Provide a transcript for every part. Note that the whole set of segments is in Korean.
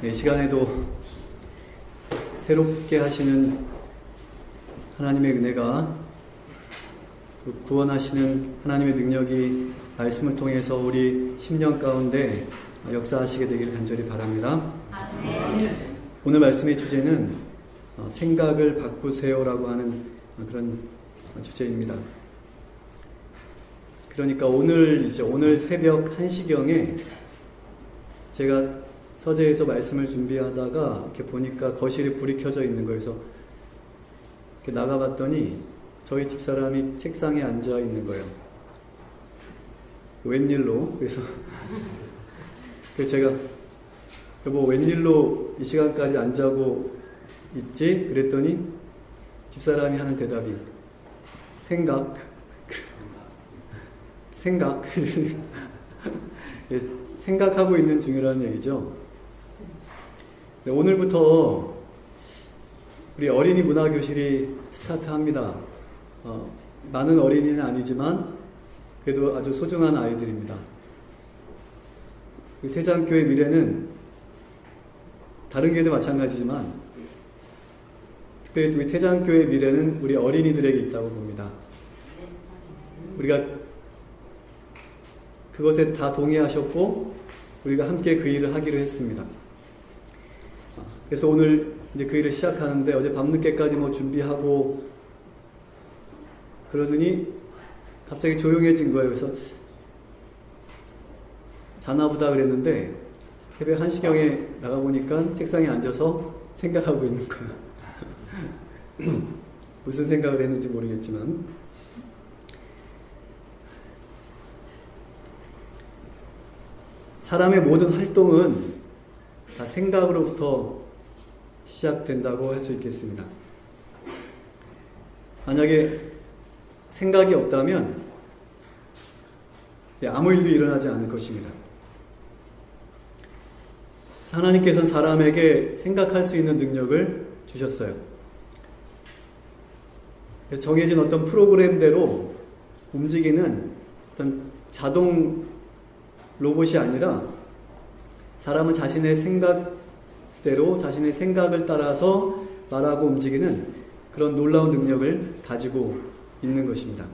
이 시간에도 새롭게 하시는 하나님의 은혜가, 또 구원하시는 하나님의 능력이 말씀을 통해서 우리 심령 가운데 역사하시게 되기를 간절히 바랍니다. 아멘. 오늘 말씀의 주제는 생각을 바꾸세요라고 하는 그런 주제입니다. 그러니까 오늘 새벽 1시경에 제가 서재에서 말씀을 준비하다가 이렇게 보니까 거실에 불이 켜져 있는 거예요. 그래서 이렇게 나가봤더니 저희 집사람이 책상에 앉아 있는 거예요. 웬일로? 그래서 제가 여보 웬일로 이 시간까지 안 자고 있지? 그랬더니 집사람이 하는 대답이 생각하고 있는 중이라는 얘기죠. 네, 오늘부터 우리 어린이 문화교실이 스타트합니다. 많은 어린이는 아니지만 그래도 아주 소중한 아이들입니다. 태장교회 미래는 다른 교회도 마찬가지지만 특별히 우리 태장교회 미래는 우리 어린이들에게 있다고 봅니다. 우리가 그것에 다 동의하셨고 우리가 함께 그 일을 하기로 했습니다. 그래서 오늘 이제 그 일을 시작하는데 어제 밤늦게까지 준비하고 그러더니 갑자기 조용해진 거예요. 그래서 자나보다 그랬는데 새벽 1시경에 나가보니까 책상에 앉아서 생각하고 있는 거예요. 무슨 생각을 했는지 모르겠지만 사람의 모든 활동은 다 생각으로부터 시작된다고 할 수 있겠습니다. 만약에 생각이 없다면 아무 일도 일어나지 않을 것입니다. 하나님께서는 사람에게 생각할 수 있는 능력을 주셨어요. 정해진 어떤 프로그램대로 움직이는 어떤 자동 로봇이 아니라 사람은 자신의 생각대로 자신의 생각을 따라서 말하고 움직이는 그런 놀라운 능력을 가지고 있는 것입니다.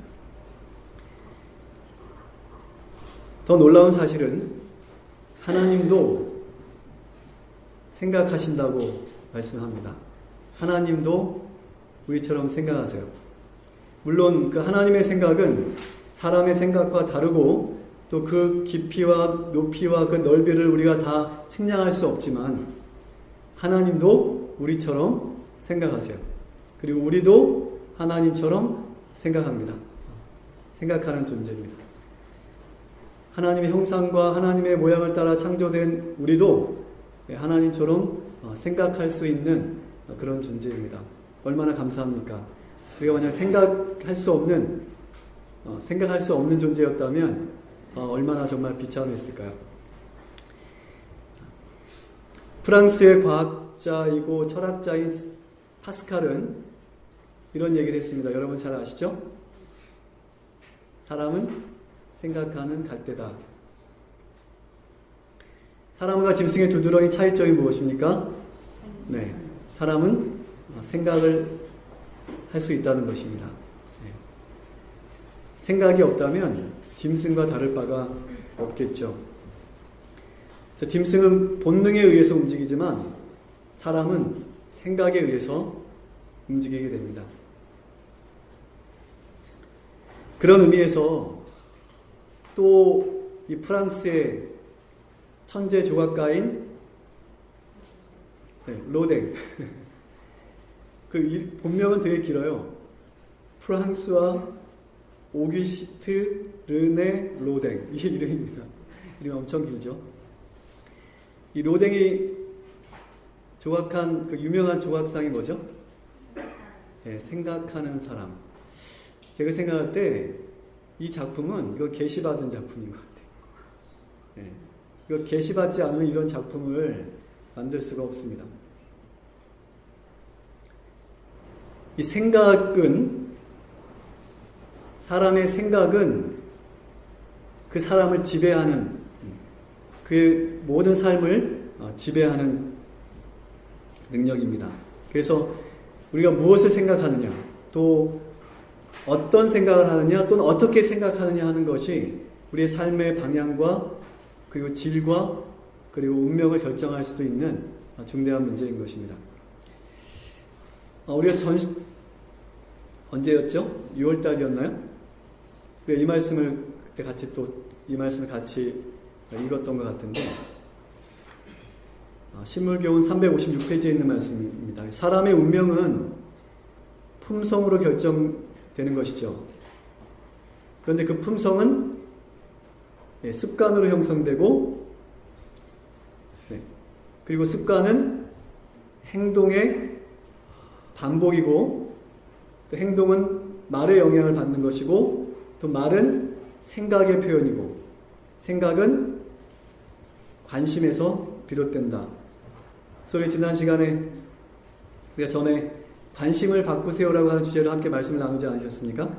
더 놀라운 사실은 하나님도 생각하신다고 말씀합니다. 하나님도 우리처럼 생각하세요. 물론 그 하나님의 생각은 사람의 생각과 다르고 또 그 깊이와 높이와 그 넓이를 우리가 다 측량할 수 없지만 하나님도 우리처럼 생각하세요. 그리고 우리도 하나님처럼 생각합니다. 생각하는 존재입니다. 하나님의 형상과 하나님의 모양을 따라 창조된 우리도 하나님처럼 생각할 수 있는 그런 존재입니다. 얼마나 감사합니까? 우리가 만약 생각할 수 없는 존재였다면 얼마나 정말 비참했을까요? 프랑스의 과학자이고 철학자인 파스칼은 이런 얘기를 했습니다. 여러분 잘 아시죠? 사람은 생각하는 갈대다. 사람과 짐승의 두드러진 차이점이 무엇입니까? 네, 사람은 생각을 할 수 있다는 것입니다. 네. 생각이 없다면 짐승과 다를 바가 없겠죠. 짐승은 본능에 의해서 움직이지만 사람은 생각에 의해서 움직이게 됩니다. 그런 의미에서 또 이 프랑스의 천재 조각가인 로댕 그 본명은 되게 길어요. 프랑스와 오규스트 르네 로댕, 이게 이름입니다. 이름이 엄청 길죠. 이 로댕이 조각한 그 유명한 조각상이 뭐죠? 네, 생각하는 사람. 제가 생각할 때 이 작품은 이거 계시받은 작품인 것 같아요. 네, 이거 계시받지 않으면 이런 작품을 만들 수가 없습니다. 이 사람의 생각은 그 사람을 지배하는, 그 모든 삶을 지배하는 능력입니다. 그래서 우리가 무엇을 생각하느냐, 또 어떤 생각을 하느냐, 또는 어떻게 생각하느냐 하는 것이 우리의 삶의 방향과 그리고 질과 그리고 운명을 결정할 수도 있는 중대한 문제인 것입니다. 우리가 언제였죠? 6월 달이었나요? 이 말씀을 그때 같이 이 말씀을 같이 읽었던 것 같은데, 신물교훈 356페이지에 있는 말씀입니다. 사람의 운명은 품성으로 결정되는 것이죠. 그런데 그 품성은 습관으로 형성되고, 그리고 습관은 행동의 반복이고, 또 행동은 말의 영향을 받는 것이고, 또 말은 생각의 표현이고, 생각은 관심에서 비롯된다. 그래서 우리 지난 시간에 우리가 전에 관심을 바꾸세요라고 하는 주제로 함께 말씀을 나누지 않으셨습니까?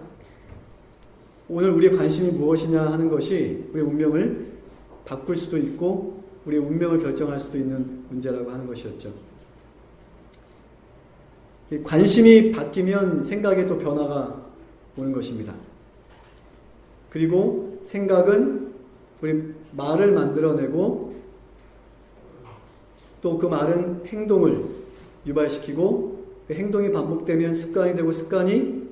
오늘 우리의 관심이 무엇이냐 하는 것이 우리의 운명을 바꿀 수도 있고 우리의 운명을 결정할 수도 있는 문제라고 하는 것이었죠. 관심이 바뀌면 생각에 또 변화가 오는 것입니다. 그리고 생각은 우리 말을 만들어내고, 또 그 말은 행동을 유발시키고, 그 행동이 반복되면 습관이 되고, 습관이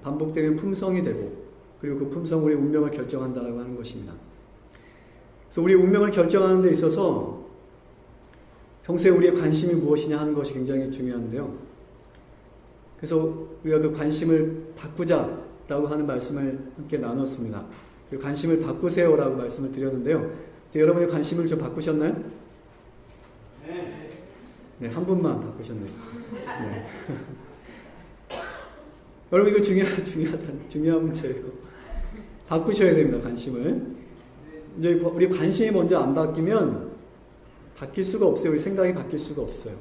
반복되면 품성이 되고, 그리고 그 품성은 우리의 운명을 결정한다라고 하는 것입니다. 그래서 우리의 운명을 결정하는 데 있어서 평소에 우리의 관심이 무엇이냐 하는 것이 굉장히 중요한데요. 그래서 우리가 그 관심을 바꾸자라고 하는 말씀을 함께 나눴습니다. 관심을 바꾸세요라고 말씀을 드렸는데요. 여러분의 관심을 좀 바꾸셨나요? 네, 한 분만 바꾸셨네요. 네. 여러분, 이거 중요한 문제예요. 바꾸셔야 됩니다, 관심을. 이제 우리 관심이 먼저 안 바뀌면 바뀔 수가 없어요. 우리 생각이 바뀔 수가 없어요.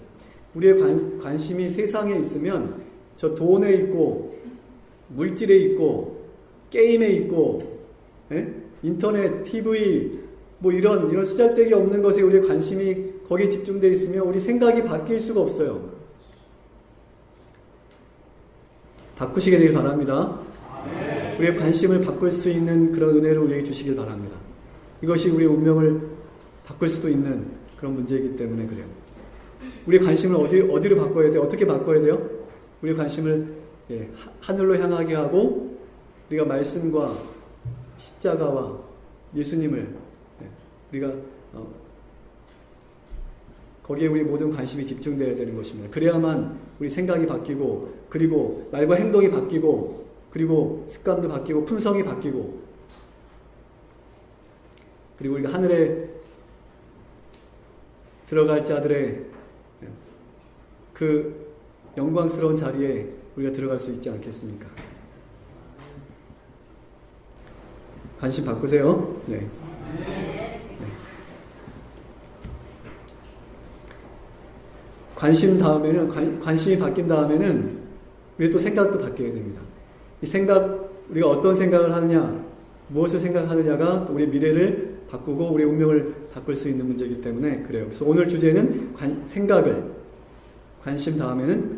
우리의 관심이 세상에 있으면 저 돈에 있고, 물질에 있고, 게임에 있고, 인터넷, TV, 뭐 이런 쓰잘데기 없는 것에 우리의 관심이 거기에 집중되어 있으면 우리 생각이 바뀔 수가 없어요. 바꾸시게 되길 바랍니다. 우리의 관심을 바꿀 수 있는 그런 은혜를 우리에게 주시길 바랍니다. 이것이 우리의 운명을 바꿀 수도 있는 그런 문제이기 때문에 그래요. 우리의 관심을 어디로 바꿔야 돼요? 어떻게 바꿔야 돼요? 우리의 관심을 하늘로 향하게 하고, 우리가 말씀과 십자가와 예수님을 우리가 거기에 우리 모든 관심이 집중되어야 되는 것입니다. 그래야만 우리 생각이 바뀌고, 그리고 말과 행동이 바뀌고, 그리고 습관도 바뀌고, 품성이 바뀌고, 그리고 우리가 하늘에 들어갈 자들의 그 영광스러운 자리에 우리가 들어갈 수 있지 않겠습니까? 관심 바꾸세요. 네. 관심이 바뀐 다음에는 우리 또 생각도 바뀌어야 됩니다. 이 생각, 우리가 어떤 생각을 하느냐, 무엇을 생각하느냐가 또 우리 미래를 바꾸고 우리 운명을 바꿀 수 있는 문제이기 때문에 그래요. 그래서 오늘 주제는 관심 다음에는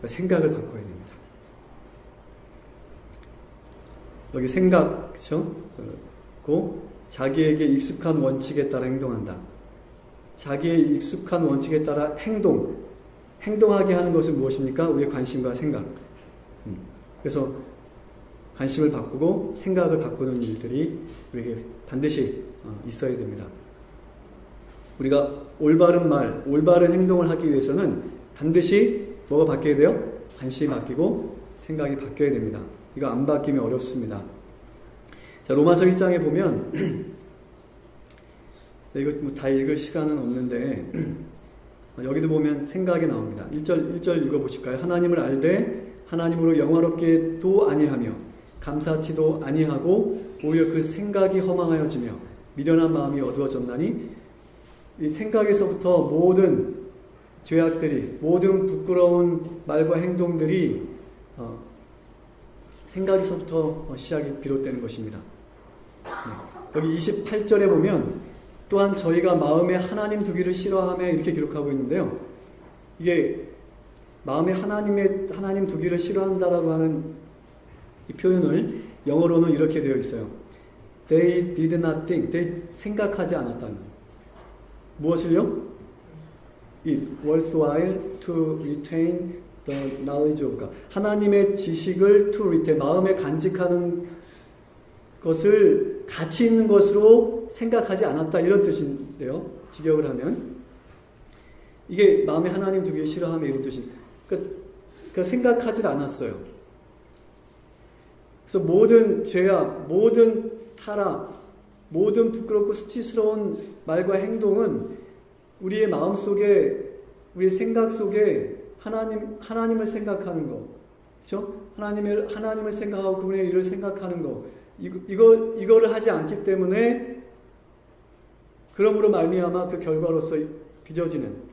생각을 바꿔야 됩니다. 여기 생각, 그렇죠? 고 자기에게 익숙한 원칙에 따라 행동한다. 자기의 익숙한 원칙에 따라 행동하게 하는 것은 무엇입니까? 우리의 관심과 생각. 그래서 관심을 바꾸고 생각을 바꾸는 일들이 우리에게 반드시 있어야 됩니다. 우리가 올바른 말, 올바른 행동을 하기 위해서는 반드시 뭐가 바뀌어야 돼요? 관심이 바뀌고 생각이 바뀌어야 됩니다. 이거 안 바뀌면 어렵습니다. 자, 로마서 1장에 보면 이거 다 읽을 시간은 없는데 여기도 보면 생각이 나옵니다. 1절 읽어보실까요? 하나님을 알되 하나님으로 영화롭게도 아니하며 감사치도 아니하고 오히려 그 생각이 허망하여지며 미련한 마음이 어두워졌나니, 이 생각에서부터 모든 죄악들이, 모든 부끄러운 말과 행동들이 생각에서부터 시작이 비롯되는 것입니다. 여기 28절에 보면 또한 저희가 마음에 하나님 두기를 싫어하며 이렇게 기록하고 있는데요. 이게 마음에 하나님 두기를 싫어한다라고 하는 이 표현을 영어로는 이렇게 되어 있어요. They did not think. They 생각하지 않았다는. 무엇을요? It worthwhile to retain the knowledge of God. 하나님의 지식을 to retain, 마음에 간직하는 것을 가치 있는 것으로 생각하지 않았다, 이런 뜻인데요. 직역을 하면 이게 마음에 하나님 두기를 싫어하며 이런 뜻이. 그러니까 생각하지 않았어요. 그래서 모든 죄악, 모든 타락, 모든 부끄럽고 수치스러운 말과 행동은 우리의 마음 속에, 우리의 생각 속에 하나님을 생각하는 거, 그렇죠? 하나님을 생각하고 그분의 일을 생각하는 거, 이거를 하지 않기 때문에 그러므로 말미암아 그 결과로서 빚어지는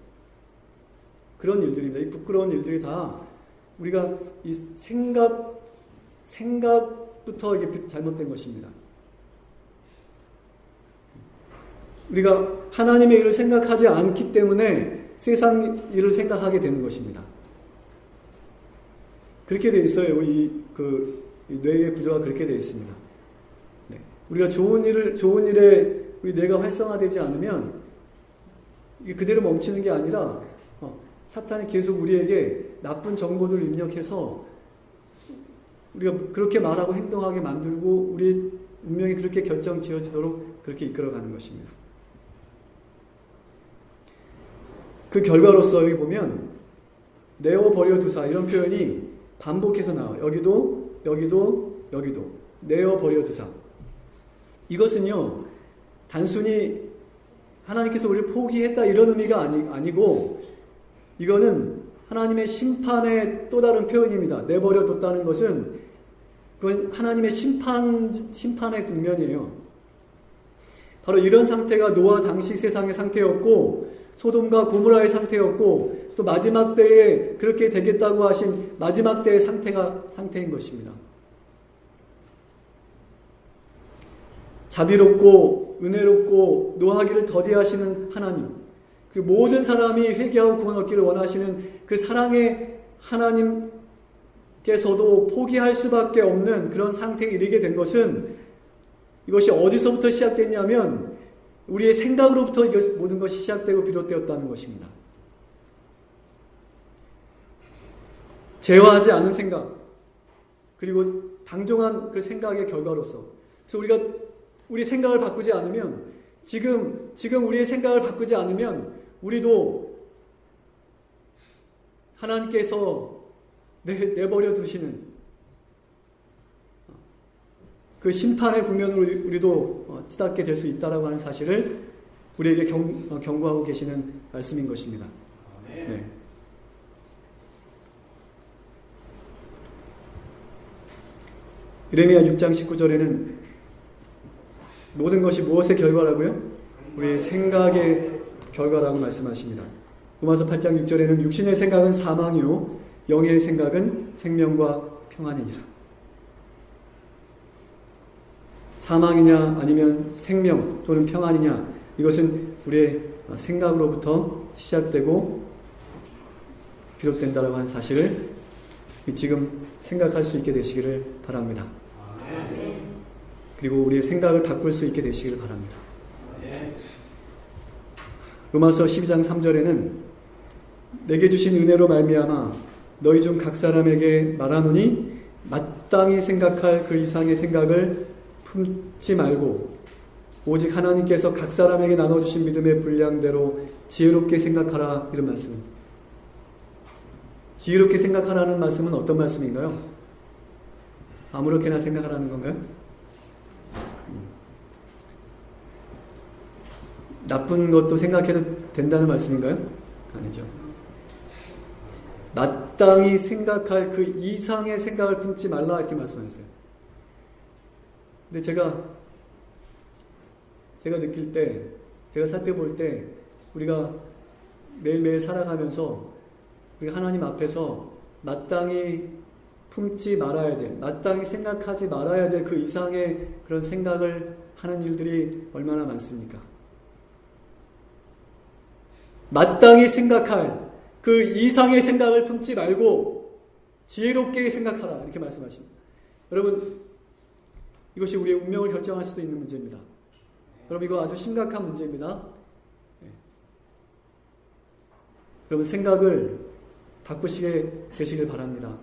그런 일들입니다. 이 부끄러운 일들이 다 우리가 이 생각부터 이게 잘못된 것입니다. 우리가 하나님의 일을 생각하지 않기 때문에 세상 일을 생각하게 되는 것입니다. 그렇게 되어 있어요. 이 뇌의 구조가 그렇게 되어 있습니다. 네. 우리가 좋은 일에 우리 뇌가 활성화되지 않으면 이게 그대로 멈추는 게 아니라 사탄이 계속 우리에게 나쁜 정보들을 입력해서 우리가 그렇게 말하고 행동하게 만들고 우리의 운명이 그렇게 결정 지어지도록 그렇게 이끌어가는 것입니다. 그 결과로서 여기 보면 내어버려 두사, 이런 표현이 반복해서 나와요. 여기도 내어버려 두사. 이것은요, 단순히 하나님께서 우리를 포기했다 이런 의미가 아니고, 이거는 하나님의 심판의 또 다른 표현입니다. 내버려 뒀다는 것은 그건 하나님의 심판의 국면이에요. 바로 이런 상태가 노아 당시 세상의 상태였고, 소돔과 고모라의 상태였고, 또 마지막 때에 그렇게 되겠다고 하신 마지막 때의 상태인 것입니다. 자비롭고 은혜롭고 노하기를 더디하시는 하나님, 그 모든 사람이 회개하고 구원 얻기를 원하시는 그 사랑의 하나님께서도 포기할 수밖에 없는 그런 상태에 이르게 된 것은, 이것이 어디서부터 시작됐냐면 우리의 생각으로부터 모든 것이 시작되고 비롯되었다는 것입니다. 제어하지 않은 생각, 그리고 당종한 그 생각의 결과로서, 그래서 우리 생각을 바꾸지 않으면, 지금 우리의 생각을 바꾸지 않으면 우리도 하나님께서 내버려 두시는 그 심판의 국면으로 우리도 치닫게 될 수 있다라고 하는 사실을 우리에게 경고하고 계시는 말씀인 것입니다. 네. 예레미야 6장 19절에는 모든 것이 무엇의 결과라고요? 우리의 생각의 결과라고 말씀하십니다. 로마서 8장 6절에는 육신의 생각은 사망이요 영의 생각은 생명과 평안이니라. 사망이냐 아니면 생명 또는 평안이냐, 이것은 우리의 생각으로부터 시작되고 비롯된다라고 하는 사실을 지금 생각할 수 있게 되시기를 바랍니다. 그리고 우리의 생각을 바꿀 수 있게 되시기를 바랍니다. 로마서 12장 3절에는 내게 주신 은혜로 말미암아 너희 중 각 사람에게 말하노니 마땅히 생각할 그 이상의 생각을 품지 말고 오직 하나님께서 각 사람에게 나눠주신 믿음의 분량대로 지혜롭게 생각하라, 이런 말씀. 지혜롭게 생각하라는 말씀은 어떤 말씀인가요? 아무렇게나 생각하라는 건가요? 나쁜 것도 생각해도 된다는 말씀인가요? 아니죠. 마땅히 생각할 그 이상의 생각을 품지 말라, 이렇게 말씀하셨어요. 근데 제가 느낄 때, 제가 살펴볼 때, 우리가 매일매일 살아가면서 우리가 하나님 앞에서 마땅히 품지 말아야 될, 마땅히 생각하지 말아야 될 그 이상의 그런 생각을 하는 일들이 얼마나 많습니까? 마땅히 생각할 그 이상의 생각을 품지 말고 지혜롭게 생각하라. 이렇게 말씀하십니다. 여러분, 이것이 우리의 운명을 결정할 수도 있는 문제입니다. 여러분, 이거 아주 심각한 문제입니다. 여러분, 생각을 바꾸시게 되시길 바랍니다.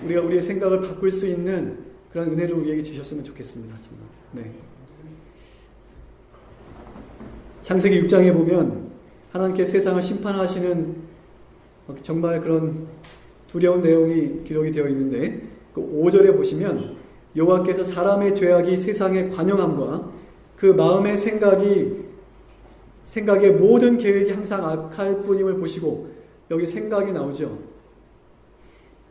우리가 우리의 생각을 바꿀 수 있는 그런 은혜를 우리에게 주셨으면 좋겠습니다. 정말. 네. 창세기 6장에 보면 하나님께서 세상을 심판하시는 정말 그런 두려운 내용이 기록이 되어 있는데, 그 5절에 보시면 여호와께서 사람의 죄악이 세상에 관영함과 그 마음의 생각의 모든 계획이 항상 악할 뿐임을 보시고, 여기 생각이 나오죠.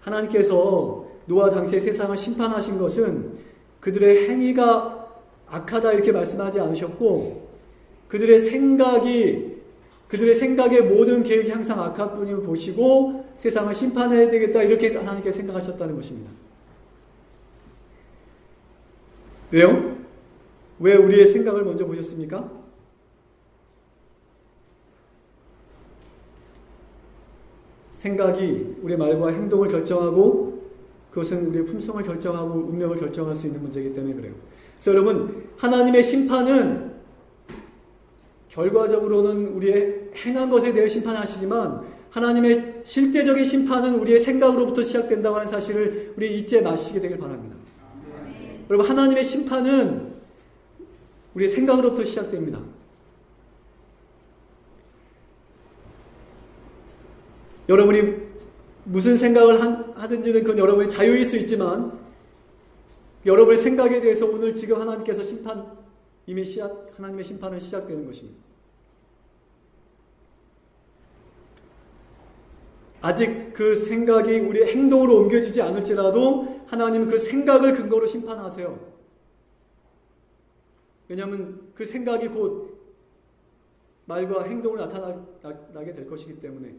하나님께서 노아 당시에 세상을 심판하신 것은 그들의 행위가 악하다 이렇게 말씀하지 않으셨고, 그들의 생각의 모든 계획이 항상 악할 뿐임을 보시고 세상을 심판해야 되겠다 이렇게 하나님께서 생각하셨다는 것입니다. 왜요? 왜 우리의 생각을 먼저 보셨습니까? 생각이 우리의 말과 행동을 결정하고 그것은 우리의 품성을 결정하고 운명을 결정할 수 있는 문제이기 때문에 그래요. 그래서 여러분, 하나님의 심판은 결과적으로는 우리의 행한 것에 대해 심판하시지만 하나님의 실제적인 심판은 우리의 생각으로부터 시작된다고 하는 사실을 우리 잊지 마시게 되길 바랍니다. 여러분, 하나님의 심판은 우리의 생각으로부터 시작됩니다. 여러분이 무슨 생각을 하든지는 그건 여러분의 자유일 수 있지만 여러분의 생각에 대해서 오늘 지금 하나님께서 하나님의 심판은 시작되는 것입니다. 아직 그 생각이 우리의 행동으로 옮겨지지 않을지라도 하나님은 그 생각을 근거로 심판하세요. 왜냐하면 그 생각이 곧 말과 행동으로 나타나게 될 것이기 때문에.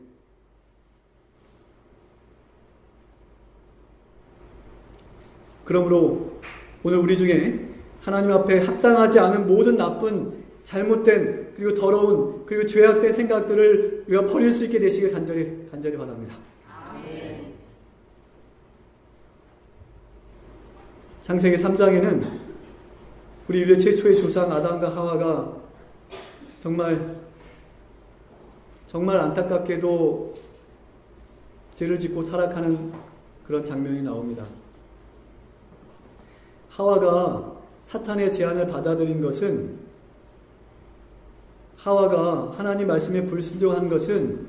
그러므로 오늘 우리 중에 하나님 앞에 합당하지 않은 모든 나쁜, 잘못된, 그리고 더러운, 그리고 죄악된 생각들을 우리가 버릴 수 있게 되시길 간절히 바랍니다. 아멘. 창세기 3장에는 우리 인류 최초의 조상 아담과 하와가 정말 안타깝게도 죄를 짓고 타락하는 그런 장면이 나옵니다. 하와가 사탄의 제안을 받아들인 것은, 하와가 하나님 말씀에 불순종한 것은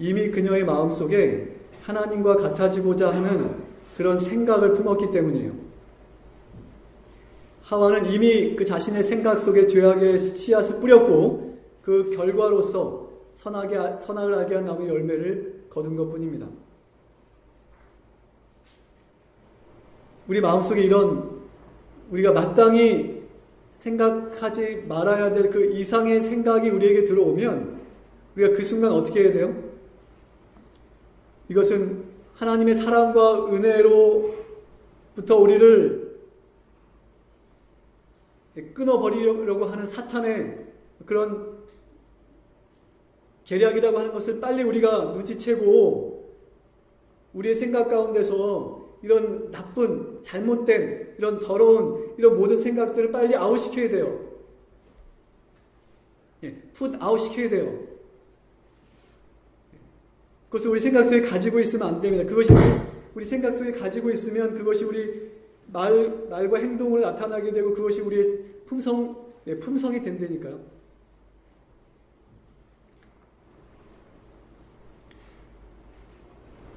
이미 그녀의 마음속에 하나님과 같아지고자 하는 그런 생각을 품었기 때문이에요. 하와는 이미 그 자신의 생각 속에 죄악의 씨앗을 뿌렸고 그 결과로서 선악을 알게 한 나무의 열매를 거둔 것뿐입니다. 우리 마음속에 이런 우리가 마땅히 생각하지 말아야 될 그 이상의 생각이 우리에게 들어오면 우리가 그 순간 어떻게 해야 돼요? 이것은 하나님의 사랑과 은혜로부터 우리를 끊어버리려고 하는 사탄의 그런 계략이라고 하는 것을 빨리 우리가 눈치채고 우리의 생각 가운데서 이런 나쁜, 잘못된, 이런 더러운, 이런 모든 생각들을 빨리 아웃시켜야 돼요. 풋 아웃시켜야 돼요. 그것을 우리 생각 속에 가지고 있으면 안 됩니다. 그것이 우리 생각 속에 가지고 있으면 그것이 우리 말과 행동으로 나타나게 되고 그것이 우리의 품성이 된다니까요.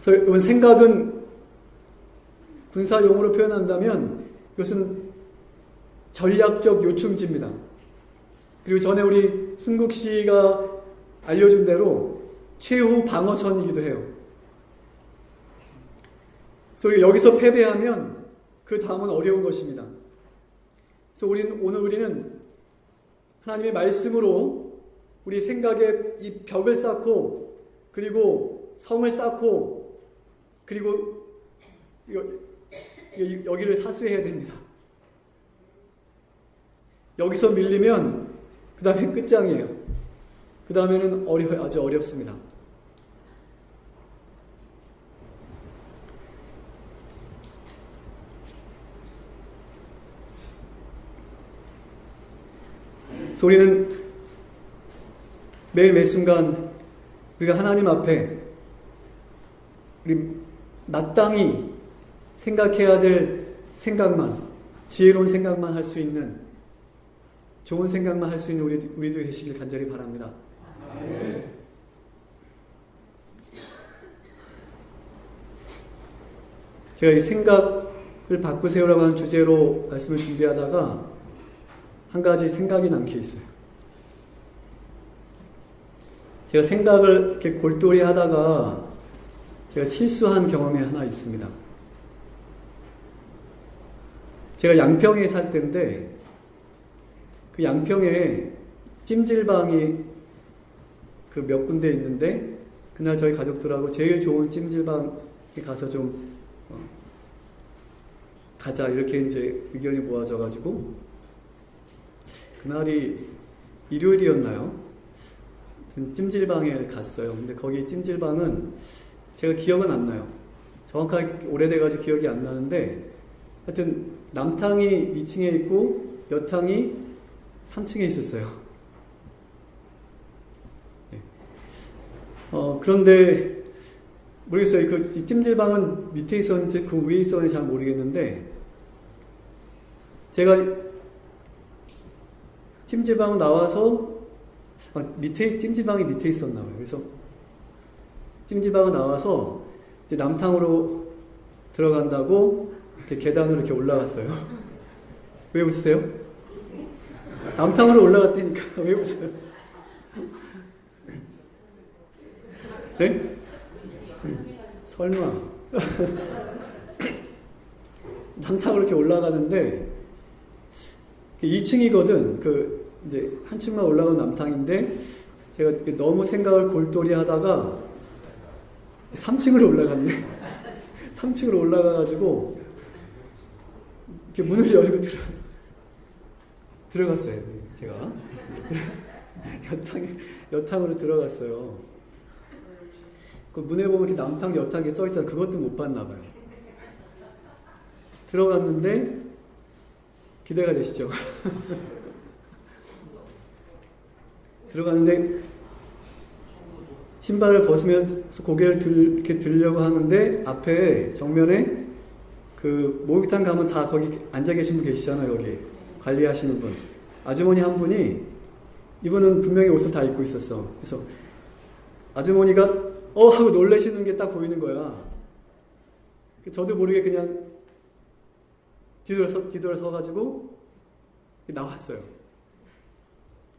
그래서 여러분, 생각은 군사 용어로 표현한다면 그것은 전략적 요충지입니다. 그리고 전에 우리 순국 씨가 알려준 대로 최후 방어선이기도 해요. 그래서 여기서 패배하면 그 다음은 어려운 것입니다. 그래서 오늘 우리는 하나님의 말씀으로 우리 생각에 이 벽을 쌓고 그리고 성을 쌓고 그리고 여기를 사수해야 됩니다. 여기서 밀리면 그 다음에 끝장이에요. 그 다음에는 아주 어렵습니다. 그래서 우리는 매일 매 순간 우리가 하나님 앞에 우리 마땅히 생각해야 될 생각만, 지혜로운 생각만 할 수 있는, 좋은 생각만 할 수 있는 우리들 되시길 간절히 바랍니다. 제가 이 생각을 바꾸세요라고 하는 주제로 말씀을 준비하다가 한 가지 생각이 남게 있어요. 제가 생각을 이렇게 골똘히 하다가 제가 실수한 경험이 하나 있습니다. 제가 양평에 살 때인데 그 양평에 찜질방이 그 몇 군데 있는데 그날 저희 가족들하고 제일 좋은 찜질방에 가서 좀 가자 이렇게 이제 의견이 모아져가지고 그날이 일요일이었나요? 찜질방에 갔어요. 근데 거기 찜질방은 제가 기억은 안 나요. 정확하게 오래돼가지고 기억이 안 나는데 하여튼 남탕이 2층에 있고 여탕이 3층에 있었어요. 네. 그런데 모르겠어요. 그 찜질방은 밑에 있었는지 그 위에 있었는지 잘 모르겠는데 제가 찜질방 나와서 밑에 찜질방이 밑에 있었나 봐요. 그래서 찜질방을 나와서 이제 남탕으로 들어간다고 이렇게 계단으로 이렇게 올라갔어요. 왜 웃으세요? 남탕으로 올라갔다니까 왜 웃어요? 네? 설마 남탕으로 이렇게 올라가는데 2층이거든. 그 이제 한 층만 올라간 남탕인데 제가 너무 생각을 골똘히 하다가 3층으로 올라갔네. 3층으로 올라가가지고 이렇게 문을 열고 들어갔어요. 제가 여탕으로 들어갔어요. 그 문에 보면 이렇게 남탕 여탕에 써있잖아요. 그것도 못 봤나 봐요. 들어갔는데 기대가 되시죠? 들어갔는데 신발을 벗으면서 고개를 이렇게 들려고 하는데 앞에 정면에 그 목욕탕 가면 다 거기 앉아 계신 분 계시잖아요. 여기 관리하시는 분 아주머니 한 분이 이분은 분명히 옷을 다 입고 있었어. 그래서 아주머니가 하고 놀라시는 게 딱 보이는 거야. 저도 모르게 그냥 뒤돌아서가지고 나왔어요.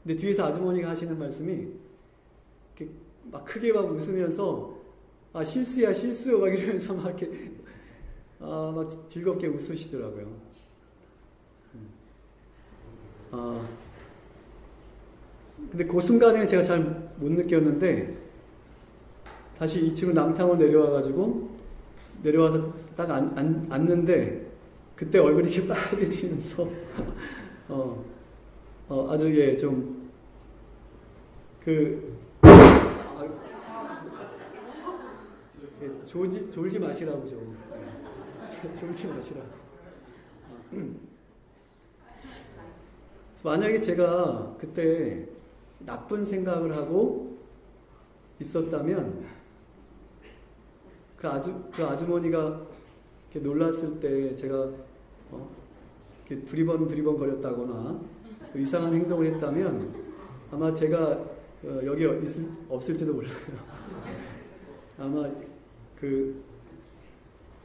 근데 뒤에서 아주머니가 하시는 말씀이 이렇게 막 크게 막 웃으면서 실수야 실수 막 이러면서 막 이렇게 막 즐겁게 웃으시더라고요. 근데 그 순간에 제가 잘 못 느꼈는데 다시 2층으로 남탕으로 내려와서 딱 앉는데 그때 얼굴이 이렇게 빨개지면서 아주 예 좀 졸지 마시라고 좀 졸지 마시라. 만약에 제가 그때 나쁜 생각을 하고 있었다면 그 아주머니가 이렇게 놀랐을 때 제가 이렇게 두리번 거렸다거나 또 이상한 행동을 했다면 아마 제가 여기 없을지도 몰라요. 아마 그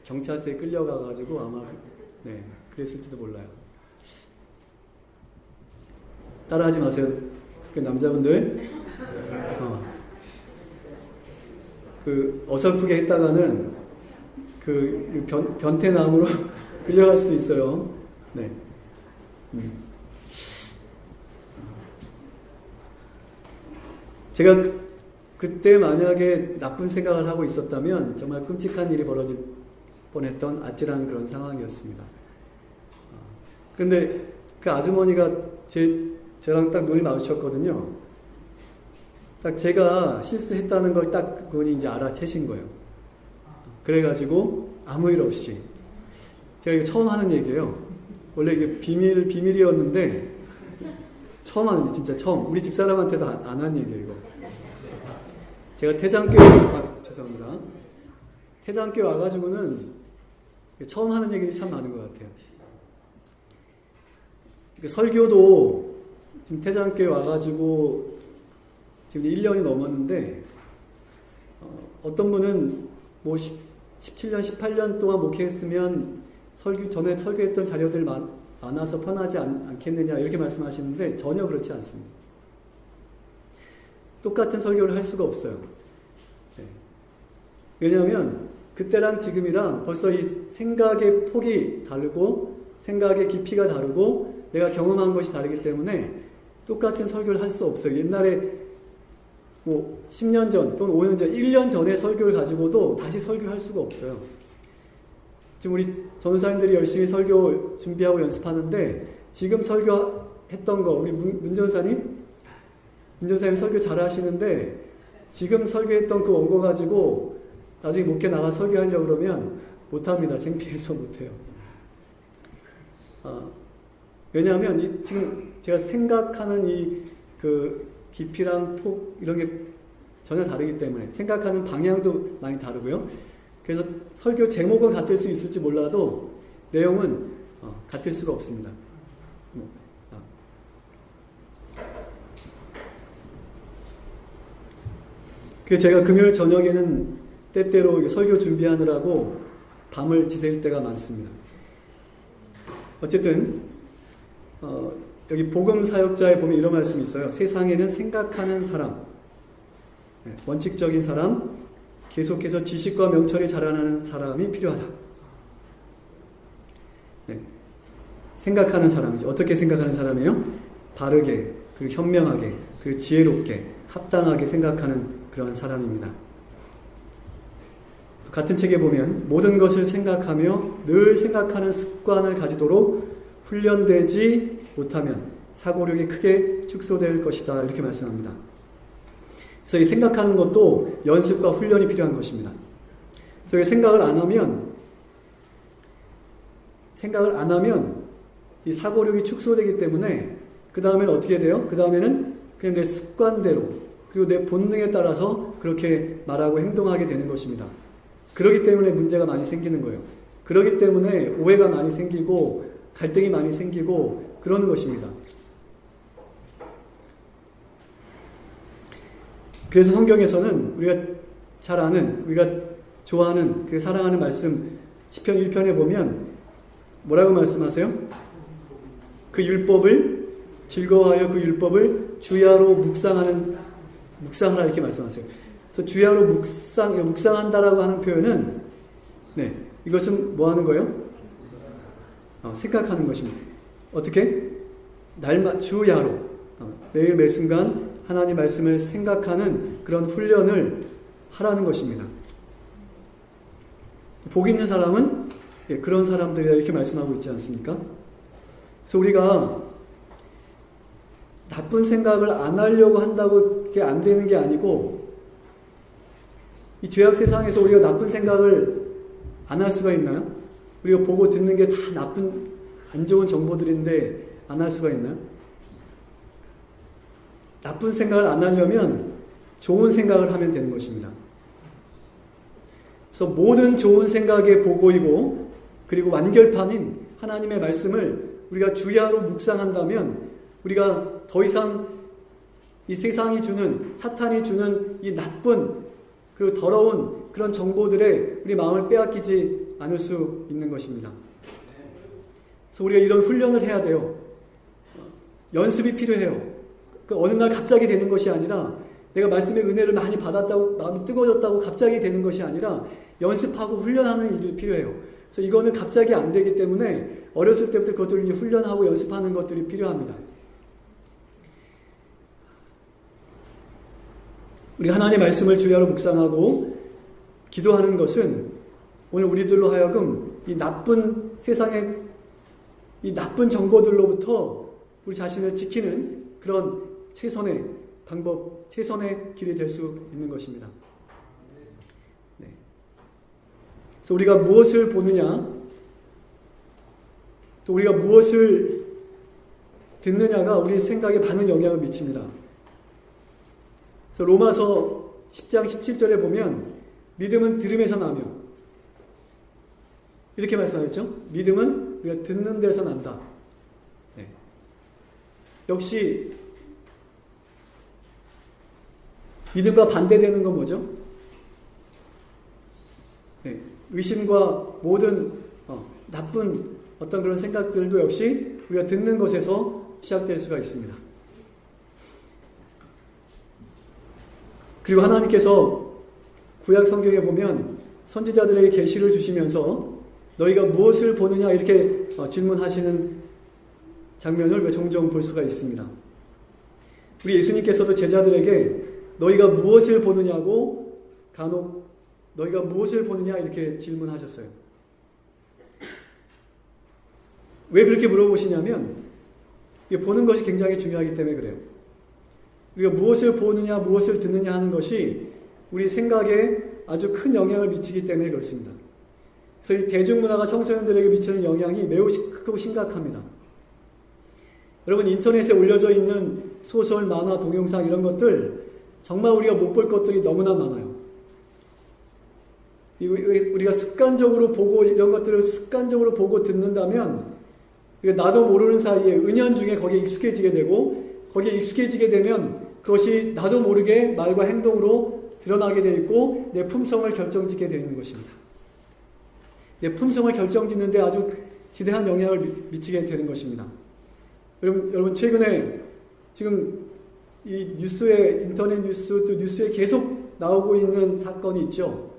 경찰서에 끌려가가지고 아마 그랬을지도 몰라요. 따라하지 마세요. 그 남자분들 그 어설프게 했다가는 그 변태나무로 끌려갈 수도 있어요. 네. 제가 그때 만약에 나쁜 생각을 하고 있었다면 정말 끔찍한 일이 벌어질 뻔했던 아찔한 그런 상황이었습니다. 그런데 그 아주머니가 저랑 딱 눈이 마주쳤거든요. 딱 제가 실수했다는 걸 딱 그분이 이제 알아채신 거예요. 그래가지고 아무 일 없이 제가 이거 처음 하는 얘기예요. 원래 이게 비밀이었는데 처음 하는, 진짜 처음. 우리 집사람한테도 안 한 얘기예요, 이거. 제가 태장교회, 죄송합니다. 태장교회 와가지고는 처음 하는 얘기들이 참 많은 것 같아요. 설교도 지금 태장교회 와가지고 지금 1년이 넘었는데, 어떤 분은 뭐 17년, 18년 동안 목회했으면 전에 설교했던 자료들 많아서 편하지 않겠느냐 이렇게 말씀하시는데 전혀 그렇지 않습니다. 똑같은 설교를 할 수가 없어요. 네. 왜냐하면 그때랑 지금이랑 벌써 이 생각의 폭이 다르고 생각의 깊이가 다르고 내가 경험한 것이 다르기 때문에 똑같은 설교를 할 수 없어요. 옛날에 뭐 10년 전 또는 5년 전, 1년 전에 설교를 가지고도 다시 설교할 수가 없어요. 지금 우리 전도사님들이 열심히 설교 준비하고 연습하는데 지금 설교했던 거 우리 문 전사님 설교 잘하시는데 지금 설교했던 그 원고 가지고 나중에 목회 나가 설교하려고 그러면 못합니다. 창피해서 못해요. 왜냐하면 지금 제가 생각하는 그 깊이랑 폭 이런 게 전혀 다르기 때문에 생각하는 방향도 많이 다르고요. 그래서 설교 제목은 같을 수 있을지 몰라도 내용은 같을 수가 없습니다. 그래서 제가 금요일 저녁에는 때때로 설교 준비하느라고 밤을 지새울 때가 많습니다. 어쨌든 여기 복음 사역자에 보면 이런 말씀이 있어요. 세상에는 생각하는 사람, 원칙적인 사람, 계속해서 지식과 명철이 자라나는 사람이 필요하다. 네. 생각하는 사람이죠. 어떻게 생각하는 사람이에요? 바르게, 그리고 현명하게, 그리고 지혜롭게, 합당하게 생각하는 그런 사람입니다. 같은 책에 보면 모든 것을 생각하며 늘 생각하는 습관을 가지도록 훈련되지 못하면 사고력이 크게 축소될 것이다. 이렇게 말씀합니다. 그래서 이 생각하는 것도 연습과 훈련이 필요한 것입니다. 그래서 생각을 안 하면 이 사고력이 축소되기 때문에 그 다음에는 어떻게 돼요? 그 다음에는 그냥 내 습관대로 그리고 내 본능에 따라서 그렇게 말하고 행동하게 되는 것입니다. 그렇기 때문에 문제가 많이 생기는 거예요. 그렇기 때문에 오해가 많이 생기고 갈등이 많이 생기고 그러는 것입니다. 그래서 성경에서는 우리가 잘 아는, 우리가 좋아하는, 그 사랑하는 말씀 시편 1편에 보면 뭐라고 말씀하세요? 그 율법을 즐거워하여 그 율법을 주야로 묵상하라 이렇게 말씀하세요. 그래서 주야로 묵상한다라고 하는 표현은 이것은 뭐 하는 거예요? 생각하는 것입니다. 어떻게? 주야로 매일 매순간 하나님 말씀을 생각하는 그런 훈련을 하라는 것입니다. 복 있는 사람은 그런 사람들이다 이렇게 말씀하고 있지 않습니까? 그래서 우리가 나쁜 생각을 안 하려고 한다고 그게 안 되는 게 아니고 이 죄악 세상에서 우리가 나쁜 생각을 안 할 수가 있나요? 우리가 보고 듣는 게 다 나쁜 안 좋은 정보들인데 안 할 수가 있나요? 나쁜 생각을 안 하려면 좋은 생각을 하면 되는 것입니다. 그래서 모든 좋은 생각의 보고이고 그리고 완결판인 하나님의 말씀을 우리가 주야로 묵상한다면 우리가 더 이상 이 세상이 주는 사탄이 주는 이 나쁜 그리고 더러운 그런 정보들에 우리 마음을 빼앗기지 않을 수 있는 것입니다. 그래서 우리가 이런 훈련을 해야 돼요. 연습이 필요해요. 어느 날 갑자기 되는 것이 아니라 내가 말씀의 은혜를 많이 받았다고 마음이 뜨거워졌다고 갑자기 되는 것이 아니라 연습하고 훈련하는 일이 필요해요. 그래서 이거는 갑자기 안 되기 때문에 어렸을 때부터 그것들을 훈련하고 연습하는 것들이 필요합니다. 우리 하나님의 말씀을 주야로 묵상하고 기도하는 것은 오늘 우리들로 하여금 이 나쁜 세상의 이 나쁜 정보들로부터 우리 자신을 지키는 그런 최선의 방법, 최선의 길이 될 수 있는 것입니다. 그래서 우리가 무엇을 보느냐, 또 우리가 무엇을 듣느냐가 우리 생각에 많은 영향을 미칩니다. 그래서 로마서 10장 17절에 보면 믿음은 들음에서 나며 이렇게 말씀하셨죠. 믿음은 우리가 듣는 데서 난다. 네. 역시 믿음과 반대되는 건 뭐죠? 네. 의심과 모든 나쁜 어떤 그런 생각들도 역시 우리가 듣는 것에서 시작될 수가 있습니다. 그리고 하나님께서 구약 성경에 보면 선지자들에게 계시를 주시면서 너희가 무엇을 보느냐 이렇게 질문하시는 장면을 종종 볼 수가 있습니다. 우리 예수님께서도 제자들에게 너희가 무엇을 보느냐고 간혹 너희가 무엇을 보느냐 이렇게 질문하셨어요. 왜 그렇게 물어보시냐면 보는 것이 굉장히 중요하기 때문에 그래요. 우리가 무엇을 보느냐 무엇을 듣느냐 하는 것이 우리 생각에 아주 큰 영향을 미치기 때문에 그렇습니다. 그래서 이 대중문화가 청소년들에게 미치는 영향이 매우 크고 심각합니다. 여러분 인터넷에 올려져 있는 소설, 만화, 동영상 이런 것들 정말 우리가 못 볼 것들이 너무나 많아요. 우리가 습관적으로 보고 이런 것들을 습관적으로 보고 듣는다면 나도 모르는 사이에 은연중에 거기에 익숙해지게 되고 거기에 익숙해지게 되면 그것이 나도 모르게 말과 행동으로 드러나게 되어 있고 내 품성을 결정짓게 되어 있는 것입니다. 내 품성을 결정짓는데 아주 지대한 영향을 미치게 되는 것입니다. 여러분 최근에 지금 이 뉴스에 인터넷 뉴스 또 뉴스에 계속 나오고 있는 사건이 있죠.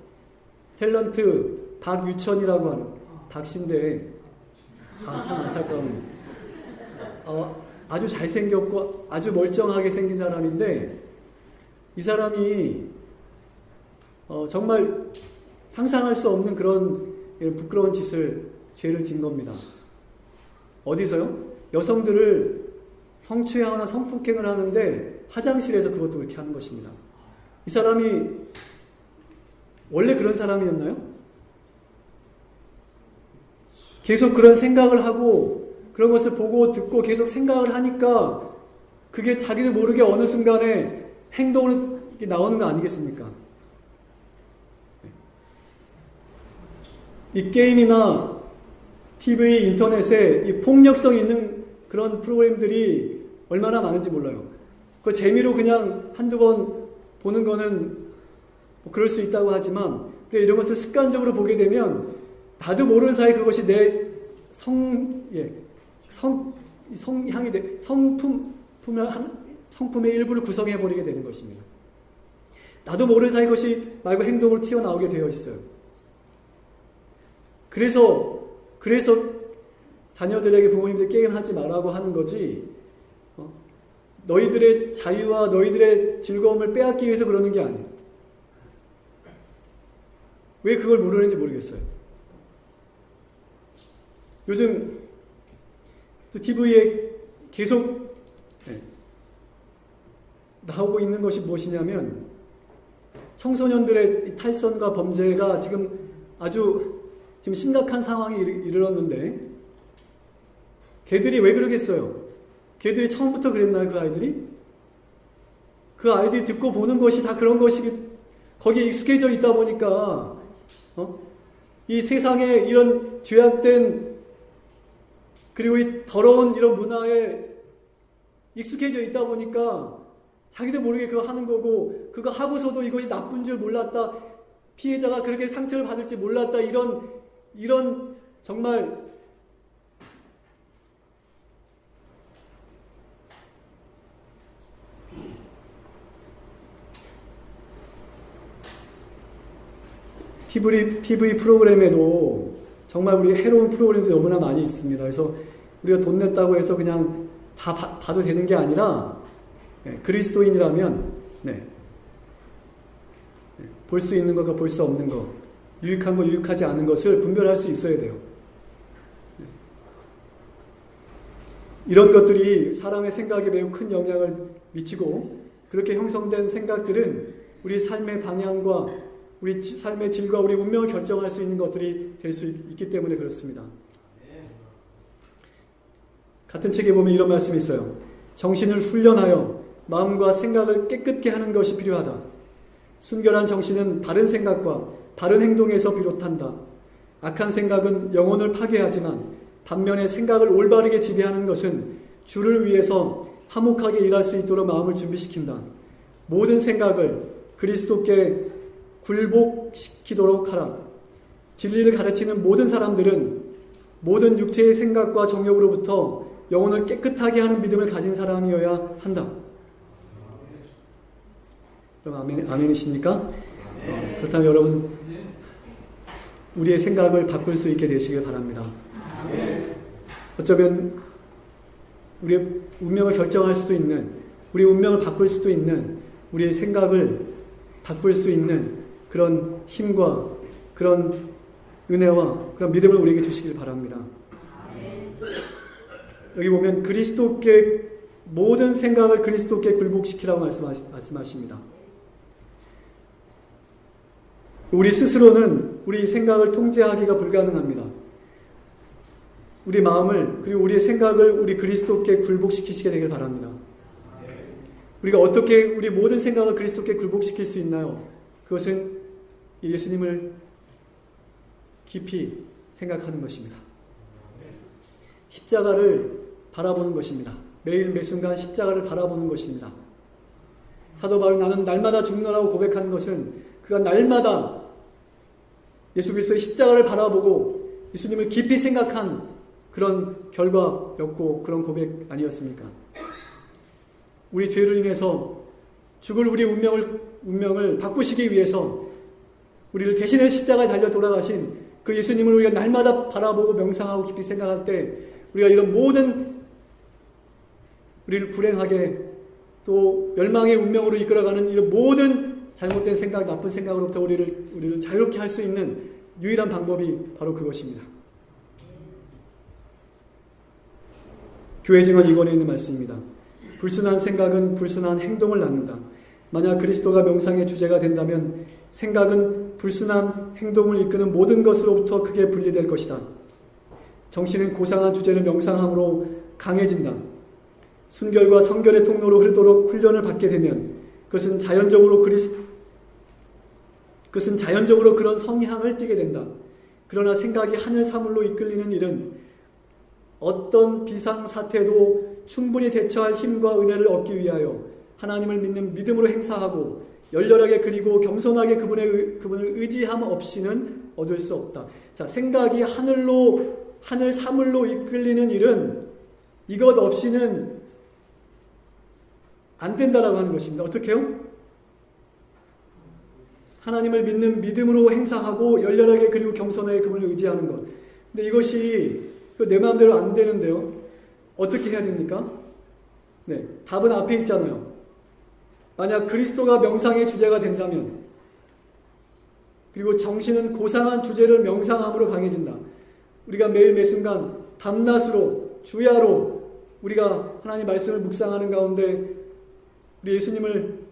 탤런트 박유천이라고 하는 박씨인데 참 안타까운 아주 잘생겼고 아주 멀쩡하게 생긴 사람인데 이 사람이 정말 상상할 수 없는 그런 부끄러운 죄를 진 겁니다. 어디서요? 여성들을 성추행하거나 성폭행을 하는데 화장실에서 그것도 그렇게 하는 것입니다. 이 사람이 원래 그런 사람이었나요? 계속 그런 생각을 하고 그런 것을 보고 듣고 계속 생각을 하니까 그게 자기도 모르게 어느 순간에 행동으로 나오는 거 아니겠습니까? 이 게임이나 TV, 인터넷에 이 폭력성 있는 그런 프로그램들이 얼마나 많은지 몰라요. 그 재미로 그냥 한두 번 보는 거는 뭐 그럴 수 있다고 하지만 이런 것을 습관적으로 보게 되면 나도 모르는 사이 그것이 내 성향이 성품의 일부를 구성해버리게 되는 것입니다. 나도 모르는 사이 그것이 말과 행동으로 튀어나오게 되어 있어요. 그래서 자녀들에게 부모님들 게임하지 말라고 하는 거지 너희들의 자유와 너희들의 즐거움을 빼앗기 위해서 그러는 게 아니에요. 왜 그걸 모르는지 모르겠어요. 요즘 또 TV에 계속 나오고 있는 것이 무엇이냐면 청소년들의 탈선과 범죄가 지금 심각한 상황에 이르렀는데 걔들이 왜 그러겠어요? 걔들이 처음부터 그랬나요? 그 아이들이? 그 아이들이 듣고 보는 것이 다 그런 것이 거기에 익숙해져 있다 보니까 이 세상에 이런 죄악된 그리고 이 더러운 이런 문화에 익숙해져 있다 보니까 자기도 모르게 그거 하는 거고 그거 하고서도 이것이 나쁜 줄 몰랐다. 피해자가 그렇게 상처를 받을지 몰랐다. 이런 정말 TV 프로그램에도 정말 우리 해로운 프로그램들이 너무나 많이 있습니다. 그래서 우리가 돈 냈다고 해서 그냥 다 봐도 되는 게 아니라 그리스도인이라면 볼 수 있는 것과 볼 수 없는 것, 유익한 것, 유익하지 않은 것을 분별할 수 있어야 돼요. 이런 것들이 사람의 생각에 매우 큰 영향을 미치고 그렇게 형성된 생각들은 우리 삶의 방향과 우리 삶의 질과 우리 운명을 결정할 수 있는 것들이 될 수 있기 때문에 그렇습니다. 같은 책에 보면 이런 말씀이 있어요. 정신을 훈련하여 마음과 생각을 깨끗게 하는 것이 필요하다. 순결한 정신은 바른 생각과 바른 행동에서 비롯한다. 악한 생각은 영혼을 파괴하지만 반면에 생각을 올바르게 지배하는 것은 주를 위해서 화목하게 일할 수 있도록 마음을 준비시킨다. 모든 생각을 그리스도께 굴복시키도록 하라. 진리를 가르치는 모든 사람들은 모든 육체의 생각과 정욕으로부터 영혼을 깨끗하게 하는 믿음을 가진 사람이어야 한다. 그럼 아멘이십니까? 그렇다면 여러분, 우리의 생각을 바꿀 수 있게 되시길 바랍니다. 어쩌면 우리의 운명을 결정할 수도 있는, 우리의 운명을 바꿀 수도 있는, 우리의 생각을 바꿀 수 있는 그런 힘과 그런 은혜와 그런 믿음을 우리에게 주시길 바랍니다. 여기 보면 그리스도께 모든 생각을 그리스도께 굴복시키라고 말씀하십니다. 우리 스스로는 우리 생각을 통제하기가 불가능합니다. 우리 마음을 그리고 우리의 생각을 우리 그리스도께 굴복시키시게 되길 바랍니다. 우리가 어떻게 우리 모든 생각을 그리스도께 굴복시킬 수 있나요? 그것은 예수님을 깊이 생각하는 것입니다. 십자가를 바라보는 것입니다. 매일 매순간 십자가를 바라보는 것입니다. 사도 바울이 나는 날마다 죽노라고 고백하는 것은 그가 날마다 예수 그리스도의 십자가를 바라보고 예수님을 깊이 생각한 그런 결과였고 그런 고백 아니었습니까? 우리 죄를 인해서 죽을 우리 운명을 바꾸시기 위해서 우리를 대신해 십자가에 달려 돌아가신 그 예수님을 우리가 날마다 바라보고 명상하고 깊이 생각할 때 우리가 이런 모든 우리를 불행하게 또 멸망의 운명으로 이끌어가는 이런 모든 잘못된 생각, 나쁜 생각으로부터 우리를 자유롭게 할 수 있는 유일한 방법이 바로 그것입니다. 교회 증언 2권에 있는 말씀입니다. 불순한 생각은 불순한 행동을 낳는다. 만약 그리스도가 명상의 주제가 된다면 생각은 불순한 행동을 이끄는 모든 것으로부터 크게 분리될 것이다. 정신은 고상한 주제를 명상함으로 강해진다. 순결과 성결의 통로로 흐르도록 훈련을 받게 되면 그것은 자연적으로 그런 성향을 띠게 된다. 그러나 생각이 하늘 사물로 이끌리는 일은 어떤 비상사태도 충분히 대처할 힘과 은혜를 얻기 위하여 하나님을 믿는 믿음으로 행사하고 열렬하게 그리고 겸손하게 그분을 의지함 없이는 얻을 수 없다. 자, 생각이 하늘 사물로 이끌리는 일은 이것 없이는 안 된다라고 하는 것입니다. 어떻게 해요? 하나님을 믿는 믿음으로 행사하고 열렬하게 그리고 겸손하게 그분을 의지하는 것. 근데 이것이 내 마음대로 안 되는데요. 어떻게 해야 됩니까? 네, 답은 앞에 있잖아요. 만약 그리스도가 명상의 주제가 된다면 그리고 정신은 고상한 주제를 명상함으로 강해진다. 우리가 매일 매순간 밤낮으로 주야로 우리가 하나님 말씀을 묵상하는 가운데 우리 예수님을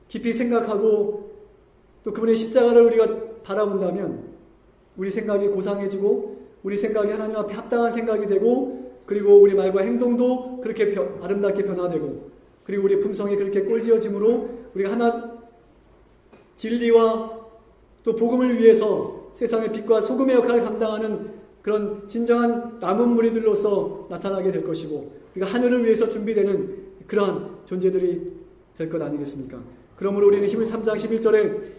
깊이 생각하고 또 그분의 십자가를 우리가 바라본다면 우리 생각이 고상해지고 우리 생각이 하나님 앞에 합당한 생각이 되고 그리고 우리 말과 행동도 그렇게 아름답게 변화되고 그리고 우리 품성이 그렇게 꼴지어짐으로 우리가 진리와 또 복음을 위해서 세상의 빛과 소금의 역할을 감당하는 그런 진정한 남은 무리들로서 나타나게 될 것이고 우리가 하늘을 위해서 준비되는 그러한 존재들이 될 것 아니겠습니까? 그러므로 우리는 히브리서 3장 11절에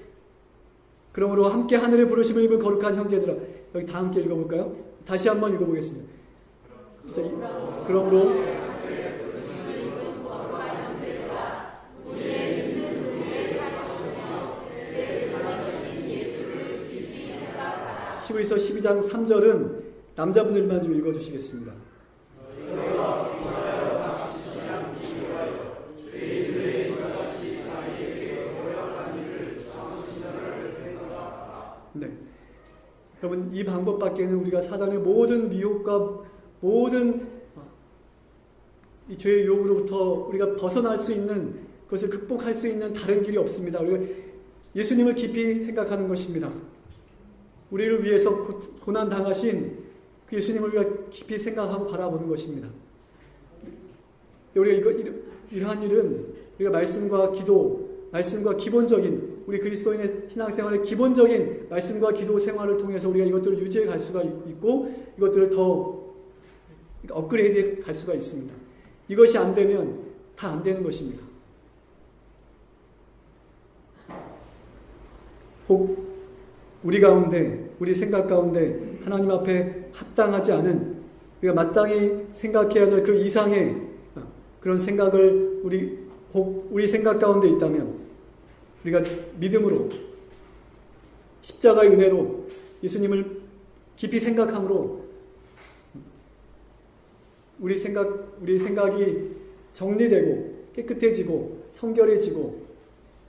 그러므로 함께 하늘의 부르심을 입은 거룩한 형제들아, 여기 다 함께 읽어볼까요? 다시 한번 읽어보겠습니다. 그러므로 히브리서 12장 3절은 남자분들만 좀 읽어주시겠습니다. 네. 여러분, 이 방법밖에는 우리가 사단의 모든 미혹과 모든 이 죄의 유혹으로부터 우리가 벗어날 수 있는 그것을 극복할 수 있는 다른 길이 없습니다. 우리가 예수님을 깊이 생각하는 것입니다. 우리를 위해서 고난 당하신 그 예수님을 우리가 깊이 생각하고 바라보는 것입니다. 우리가 이러한 일은 우리가 말씀과 기도, 말씀과 기본적인 우리 그리스도인의 신앙생활의 기본적인 말씀과 기도 생활을 통해서 우리가 이것들을 유지해 갈 수가 있고 이것들을 더 업그레이드해 갈 수가 있습니다. 이것이 안 되면 다 안 되는 것입니다. 혹 우리 가운데, 우리 생각 가운데 하나님 앞에 합당하지 않은 우리가 마땅히 생각해야 될 그 이상의 그런 생각을 우리 생각 가운데 있다면 우리가 믿음으로 십자가의 은혜로 예수님을 깊이 생각함으로 우리 생각이 정리되고 깨끗해지고 성결해지고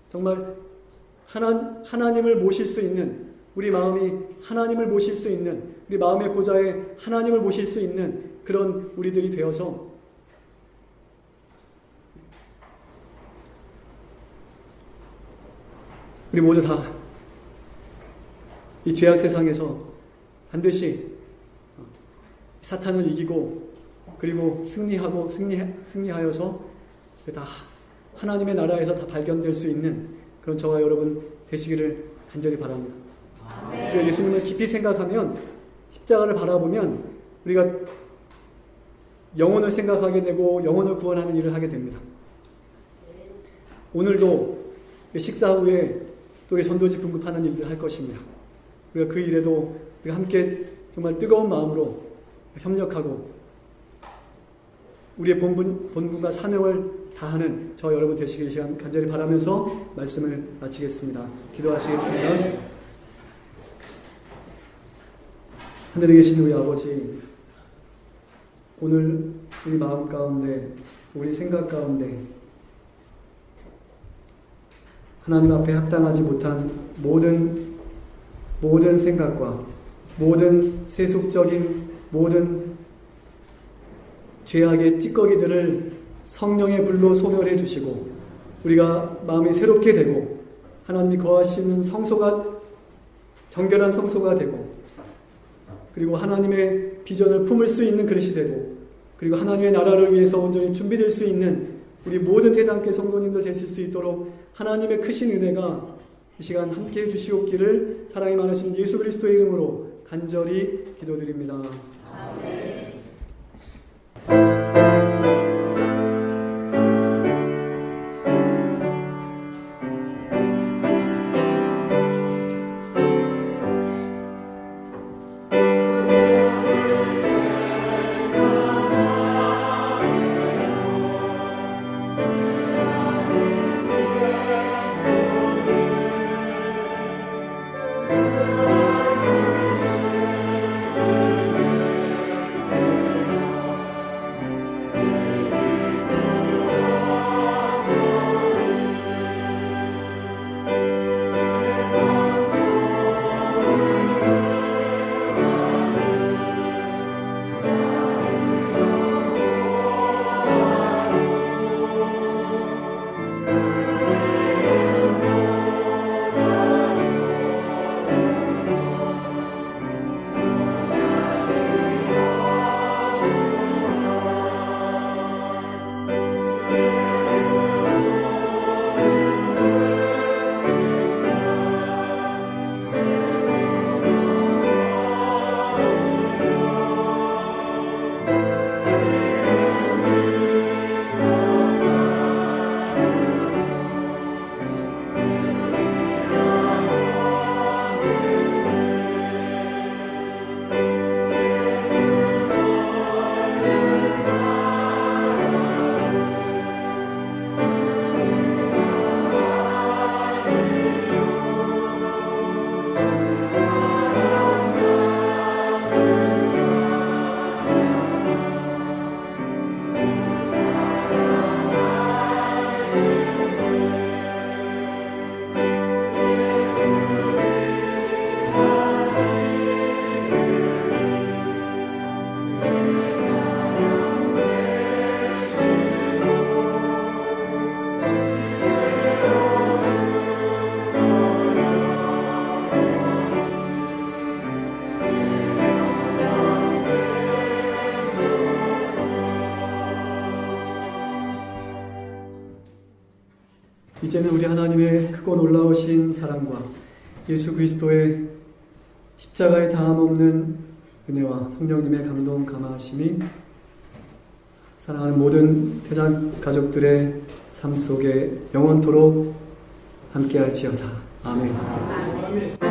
정말 하나님을 모실 수 있는 우리 마음이 하나님을 모실 수 있는 우리 마음의 보좌에 하나님을 모실 수 있는 그런 우리들이 되어서 우리 모두 다 이 죄악 세상에서 반드시 사탄을 이기고 그리고 승리하여서 다 하나님의 나라에서 다 발견될 수 있는 그런 저와 여러분 되시기를 간절히 바랍니다. 우리가 예수님을 깊이 생각하면 십자가를 바라보면 우리가 영혼을 생각하게 되고 영혼을 구원하는 일을 하게 됩니다. 오늘도 식사 후에 또 전도지 분급하는 일들을 할 것입니다. 우리가 그 일에도 우리가 함께 정말 뜨거운 마음으로 협력하고 우리의 본분과 사명을 다하는 저 여러분 되시길 시간 간절히 바라면서 말씀을 마치겠습니다. 기도하시겠습니다. 하늘에 계신 우리 아버지, 오늘 우리 마음 가운데 우리 생각 가운데 하나님 앞에 합당하지 못한 모든 생각과 모든 세속적인 모든 죄악의 찌꺼기들을 성령의 불로 소멸해 주시고 우리가 마음이 새롭게 되고 하나님이 거하시는 정결한 성소가 되고 그리고 하나님의 비전을 품을 수 있는 그릇이 되고 그리고 하나님의 나라를 위해서 온전히 준비될 수 있는 우리 모든 대장께 성도님들 되실 수 있도록 하나님의 크신 은혜가 이 시간 함께 해주시옵기를 사랑이 많으신 예수 그리스도의 이름으로 간절히 기도드립니다. 아멘. 이제는 우리 하나님의 크고 놀라우신 사랑과 예수 그리스도의 십자가의 다함 없는 은혜와 성령님의 감동 감화하심이 사랑하는 모든 태장 가족들의 삶 속에 영원토록 함께할지어다. 아멘.